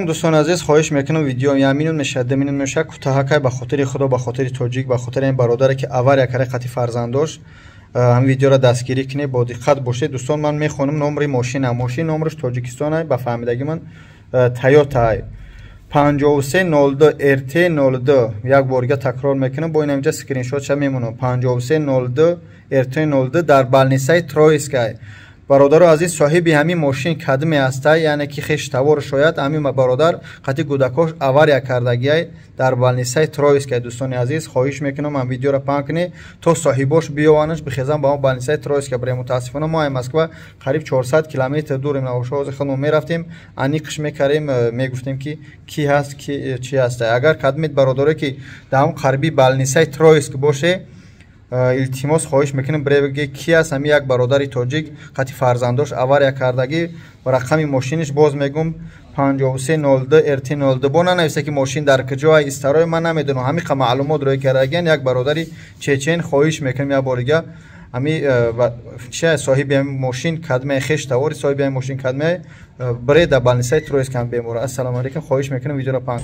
دوستان عزیز خواهش میکنم ویدیو یامینون مشدمینون میشه کوتاهکای به خاطر خدا به خاطر توجیک به خاطر این برادری که اول یک قتی فرزندش هم ویدیو را دستگیری کنه با دقت باشه. دوستان من میخونم نمره ماشین نمرش تاجیکستان به فهمیدگی من تویوتا 5302 RT02 یک بارگه تکرار میکنم با این اینجا اسکرین شات ش میمونه 5302 RT02 در بالنیسای ترویسکای. برادر عزیز صاحب همین ماشین کدمی است، یعنی که خش توار شاید همین برادر قطعی گودکاش آوار کردگی در بالنیسای ترویسکای. دوستان عزیز خواهش میکنم من ویدیو را پاک کنی تو صاحبش بیاوانش بخیزم با بالنیسای ترویسکای. برای متاسفانه ما مسکو قریب 400 کیلومتر دوریم نوشاز خودمون میرفتیم انیقش میکردیم میگفتیم که کی هست کی چی هست. اگر کدمیت برادری که در اون قربی بالنیسای ترویسک باشه التماس خواهش میکنم برای بگه کی است. همین یک برادر تاجیک قطعی فرزندش آوار کردگی و رقم ماشینش باز میگم 5302 RT02 بنا نوشته که ماشین در کجای استرای من نمیدونم همین معلومات روی کردگی یک برادری چچن خواهش میکنم یا بارگه همین چه صاحب ماشین کدمه خش تواری صاحب ماشین کدمه برای در بالنیسای ترویسک هم بموره. السلام علیکم خواهش میکنم ویدیو را پاک